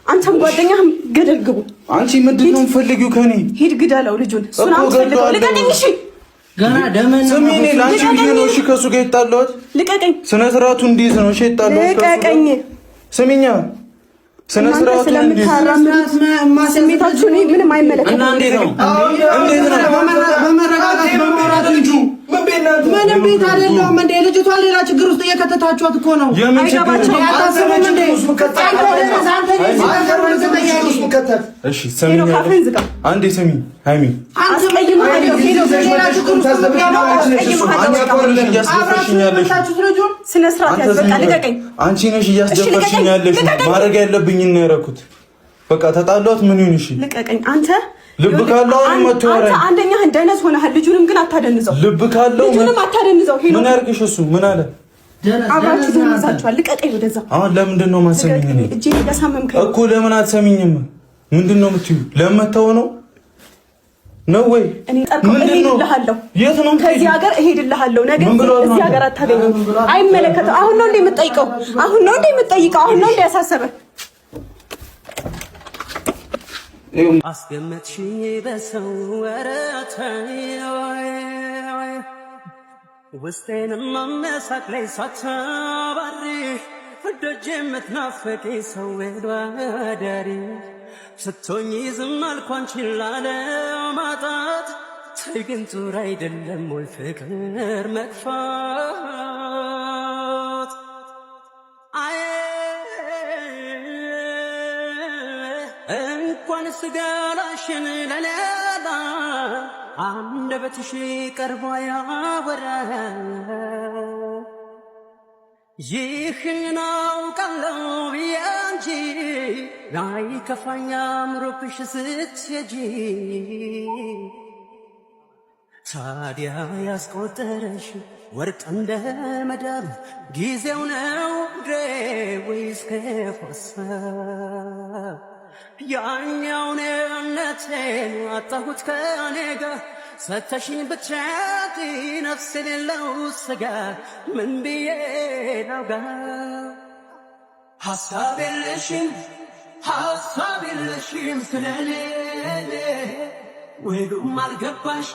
አንተም ጓደኛህም ገደል ግቡ። አንቺ ምንድነው የምፈልጊው ከኔ? ሂድ ግደለው ልጁን። እሱን አትፈልገው። ልቀቀኝ። እሺ ገና ደመና ስሚኔ ላንቺ ብዬ ነው። እሺ ከሱ ጋር ይጣላውት። ልቀቀኝ። ስነ ስርዓቱ እንዲይዝ ነው። እሺ ይጣላውት። ልቀቀኝ። ስሚኛ ስነ ስርዓቱ እንዲይዝ ስሜታችሁ ምንም አይመለከትም። እና እንዴት ነው በመረጋጋት በመውራት እንጂ ምንም ቤት አይደለም እንዴ? ልጅቷ ሌላ ችግር ውስጥ እየከተታችኋት እኮ ነው። አይገባችሁም? ያታሰበም እንዴ? እሺ ሰሚኝ አንዴ ሰሚ ሃይሚ ስነ ስርዓት ያዝበቃ። ልቀቀኝ። አንቺ ነሽ እያስደፈርሽኝ ያለሽ። ማድረግ ያለብኝ ነው ያደረኩት። በቃ ተጣሏት። ምን ይሁን? እሺ ልቀቀኝ። አንተ ልብ ካለው አንተ አንደኛ እንደነስ ሆነሃል። ልጁንም ግን አታደንዘው። ልብ ካለው ልጁንም አታደንዘው። ምን ያርግሽ? እሱ ምን አለ? አብራችሁ ተነሳችኋል። ልቀቀኝ ወደዛ። አሁን ለምንድን ነው ማሰሚኝ? እኔ እጄ እያሳመምከኝ እኮ። ለምን አትሰሚኝም? ምንድን ነው የምትይው? ለምተው ነው ወይ? እኔ እሄድልሃለሁ። የት ነው? ከዚህ ሀገር እሄድልሃለሁ። ነገር እዚህ ሀገር አታገኝም። አይመለከትም። አሁን ነው እንደ የምትጠይቀው? አሁን ነው እንደ የምትጠይቀው? አሁን ነው እንደ ያሳሰበህ? አስገመትሽኝ በሰው ወረታይ ውስጤንም ማመሳቅ ላይ ሳታባሪ ደጅ የምትናፍቂ ሰው ወዳሪ ስትሆኚ ዝም አልኩ አንቺን ላለማጣት። ተይ ግን ጥሩ አይደለም ወይ ፍቅር መግፋት? እንኳን ስጋላሽን ለሌላ አንደበትሽ ቀርቦ ያወራ። ይህን አውቃለሁ ብዬ እንጂ አይከፋኝ አምሮብሽ ስትሄጂ። ታዲያ ያስቆጠረሽ ወርቅ እንደ መዳብ ጊዜው ነው ድሬ ወይስ ከፎሳ? ያኛውን እምነቴን አጣሁት ከኔ ጋር ሰተሽኝ ብትሸጪ ነፍስ የሌለው ስጋ ምን ብዬ ላውጋ? ሀሳብ የለሽም ስለኔ ወይም አልገባሽ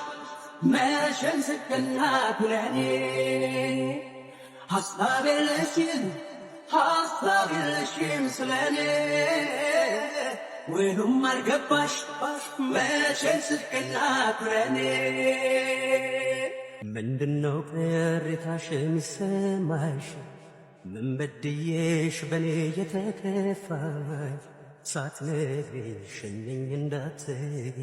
መሸን ስቅና ኩለኔ። ሀሳብ የለሽም ስለኔ ወይም አልገባሽ መሸን ስቅና ኩለኔ። ምንድነው ቅሬታሽ የሚሰማሽ? ምን በድዬሽ በኔ የተከፋሽ? ሳትነግሪኝ ሸኘኝ እንዳትይ